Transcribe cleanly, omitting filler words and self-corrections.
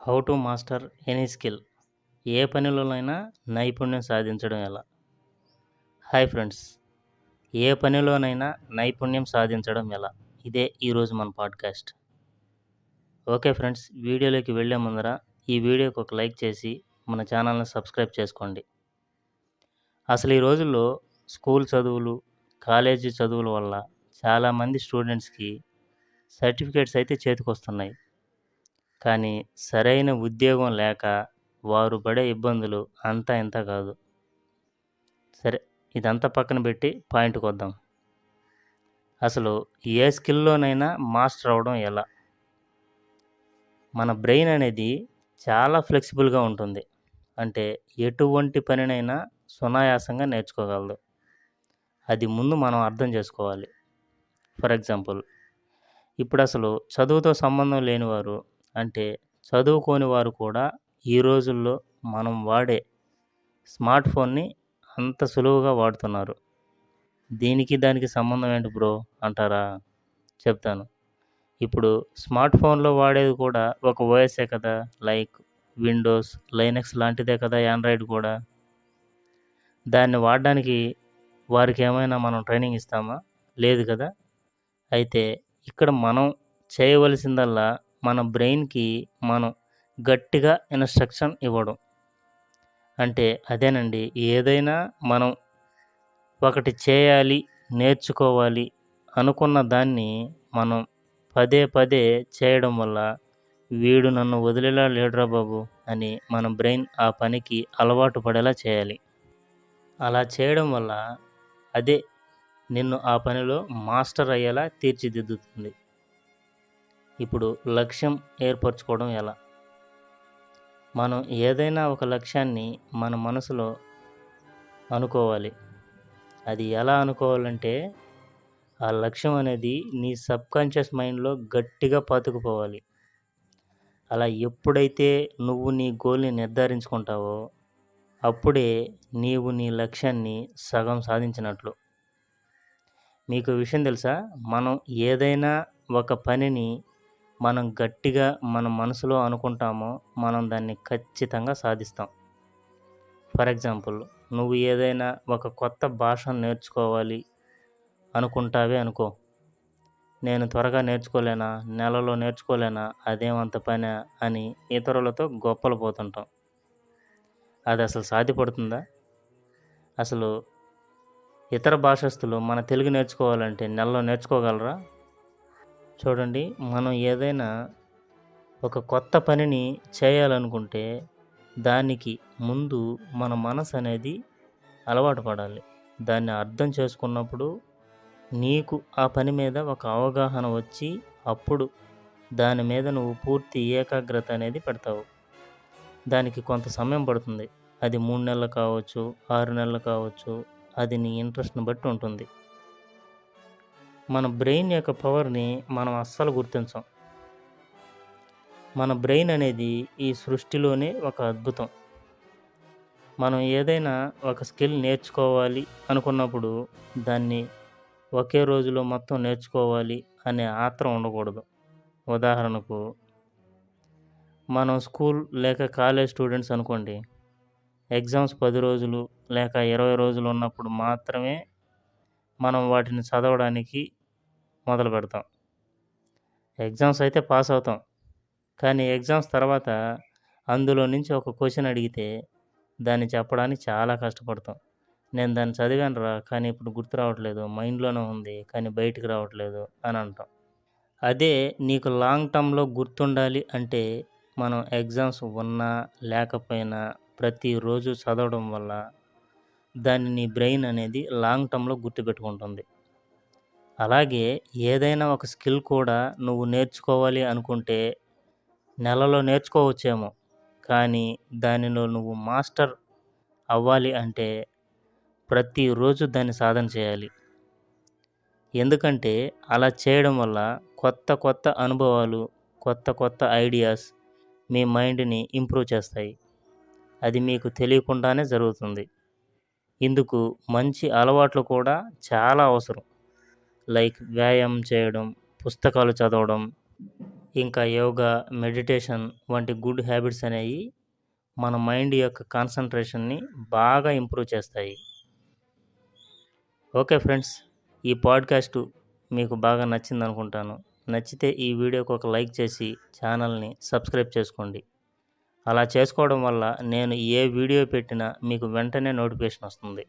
How to master any skill. ఏ పనిలోనైనా నైపుణ్యం సాధించడం ఎలా? Hi friends. ఏ పనిలోనైనా నైపుణ్యం సాధించడం ఎలా? ఇదే ఈరోజు మన పాడ్కాస్ట్. ఓకే ఫ్రెండ్స్, వీడియోలోకి వెళ్ళే ముందర ఈ వీడియోకి ఒక లైక్ చేసి మన ఛానల్ని సబ్స్క్రైబ్ చేసుకోండి. అసలు ఈ రోజుల్లో స్కూల్ చదువులు, కాలేజీ చదువుల వల్ల చాలామంది స్టూడెంట్స్కి సర్టిఫికేట్స్ అయితే చేతికొస్తున్నాయి. కానీ సరైన ఉద్యోగం లేక వారు పడే ఇబ్బందులు అంతా ఇంతా కాదు. సరే, ఇదంతా పక్కన పెట్టి పాయింట్కి వద్దాం. అసలు ఏ స్కిల్లోనైనా మాస్టర్ అవ్వడం ఎలా? మన బ్రెయిన్ అనేది చాలా ఫ్లెక్సిబుల్గా ఉంటుంది. అంటే ఎటువంటి పనినైనా సునాయాసంగా నేర్చుకోగలదు. అది ముందు మనం అర్థం చేసుకోవాలి. ఫర్ ఎగ్జాంపుల్, ఇప్పుడు అసలు చదువుతో సంబంధం లేనివారు, అంటే చదువుకోని వారు కూడా ఈ రోజుల్లో మనం వాడే స్మార్ట్ ఫోన్ని అంత సులువుగా వాడుతున్నారు. దానికి సంబంధం ఏంటి బ్రో అంటారా? చెప్తాను. ఇప్పుడు స్మార్ట్ ఫోన్లో వాడేది కూడా ఒక ఓఎస్ఏ కదా, లైక్ విండోస్, లైనక్స్ లాంటిదే కదా ఆండ్రాయిడ్ కూడా. దాన్ని వాడడానికి వారికి ఏమైనా మనం ట్రైనింగ్ ఇస్తామా? లేదు కదా. అయితే ఇక్కడ మనం చేయవలసిందల్లా మన బ్రెయిన్కి మనం గట్టిగా ఇన్స్ట్రక్షన్ ఇవ్వడం. అంటే అదేనండి, ఏదైనా మనం ఒకటి చేయాలి, నేర్చుకోవాలి అనుకున్న దాన్ని మనం పదే పదే చేయడం వల్ల వీడు నన్ను వదిలేలా లేడురా బాబు అని మన బ్రెయిన్ ఆ పనికి అలవాటు పడేలా చేయాలి. అలా చేయడం వల్ల అదే నిన్ను ఆ పనిలో మాస్టర్ అయ్యేలా తీర్చిదిద్దుతుంది. ఇప్పుడు లక్ష్యం ఏర్పరచుకోవడం ఎలా? మనం ఏదైనా ఒక లక్ష్యాన్ని మన మనసులో అనుకోవాలి. అది ఎలా అనుకోవాలంటే, ఆ లక్ష్యం అనేది నీ సబ్కాన్షియస్ మైండ్లో గట్టిగా పాతుకుపోవాలి. అలా ఎప్పుడైతే నువ్వు నీ గోల్ని నిర్ధారించుకుంటావో అప్పుడే నీవు నీ లక్ష్యాన్ని సగం సాధించినట్లు. మీకు విషయం తెలుసా? మనం ఏదైనా ఒక పనిని మనం గట్టిగా మన మనసులో అనుకుంటామో మనం దాన్ని ఖచ్చితంగా సాధిస్తాం. ఫర్ ఎగ్జాంపుల్, నువ్వు ఏదైనా ఒక కొత్త భాషను నేర్చుకోవాలి అనుకుంటావే అనుకో. నేను త్వరగా నేర్చుకోలేనా, నెలలో నేర్చుకోలేనా, అదేమంత పనా అని ఇతరులతో గొప్పలు పోతుంటాం. అది అసలు సాధ్యపడుతుందా? అసలు ఇతర భాషస్తులు మన తెలుగు నేర్చుకోవాలంటే నెలలో నేర్చుకోగలరా? చూడండి, మనం ఏదైనా ఒక కొత్త పనిని చేయాలనుకుంటే దానికి ముందు మన మనసు అనేది అలవాటు పడాలి. దాన్ని అర్థం చేసుకున్నప్పుడు నీకు ఆ పని మీద ఒక అవగాహన వచ్చి అప్పుడు దాని మీద నువ్వు పూర్తి ఏకాగ్రత అనేది పెడతావు. దానికి కొంత సమయం పడుతుంది. అది 3 నెలలు కావచ్చు, 6 నెలలు కావచ్చు. అది నీ ఇంట్రెస్ట్ని బట్టి ఉంటుంది. మన బ్రెయిన్ యొక్క పవర్ని మనం అస్సలు గుర్తించం. మన బ్రెయిన్ అనేది ఈ సృష్టిలోనే ఒక అద్భుతం. మనం ఏదైనా ఒక స్కిల్ నేర్చుకోవాలి అనుకున్నప్పుడు దాన్ని ఒకే రోజులో మొత్తం నేర్చుకోవాలి అనే ఆత్రం ఉండకూడదు. ఉదాహరణకు, మనం స్కూల్ లేక కాలేజ్ స్టూడెంట్స్ అనుకోండి. ఎగ్జామ్స్ 10 రోజులు లేక 20 రోజులు ఉన్నప్పుడు మాత్రమే మనం వాటిని చదవడానికి మొదలు పెడతాం. ఎగ్జామ్స్ అయితే పాస్ అవుతాం. కానీ ఎగ్జామ్స్ తర్వాత అందులో నుంచి ఒక క్వెషన్ అడిగితే దాన్ని చెప్పడానికి చాలా కష్టపడతాం. నేను దాన్ని చదివానురా, కానీ ఇప్పుడు గుర్తు రావట్లేదు, మైండ్లోనే ఉంది కానీ బయటికి రావట్లేదు అని అంటాం. అదే నీకు లాంగ్ టర్మ్‌లో గుర్తుండాలి అంటే మనం ఎగ్జామ్స్ ఉన్నా లేకపోయినా ప్రతిరోజు చదవడం వల్ల దాన్ని నీ బ్రెయిన్ అనేది లాంగ్ టర్మ్‌లో గుర్తుపెట్టుకుంటుంది. అలాగే ఏదైనా ఒక స్కిల్ కూడా నువ్వు నేర్చుకోవాలి అనుకుంటే నెలలో నేర్చుకోవచ్చేమో, కానీ దానిలో నువ్వు మాస్టర్ అవ్వాలి అంటే ప్రతిరోజు దాన్ని సాధన చేయాలి. ఎందుకంటే అలా చేయడం వల్ల కొత్త కొత్త అనుభవాలు, కొత్త కొత్త ఐడియాస్ మీ మైండ్‌ని ఇంప్రూవ్ చేస్తాయి. అది మీకు తెలియకుండానే జరుగుతుంది. ఇందుకు మంచి అలవాట్లు కూడా చాలా అవసరం. లైక్ వ్యాయామం చేయడం, పుస్తకాలు చదవడం, ఇంకా యోగా, మెడిటేషన్ వంటి గుడ్ హ్యాబిట్స్ అనేవి మన మైండ్ యొక్క కాన్సంట్రేషన్ని బాగా ఇంప్రూవ్ చేస్తాయి. ఓకే ఫ్రెండ్స్, ఈ పాడ్కాస్టు మీకు బాగా నచ్చిందనుకుంటాను. నచ్చితే ఈ వీడియోకి ఒక లైక్ చేసి ఛానల్ని సబ్స్క్రైబ్ చేసుకోండి. అలా చేసుకోవడం వల్ల నేను ఏ వీడియో పెట్టినా మీకు వెంటనే నోటిఫికేషన్ వస్తుంది.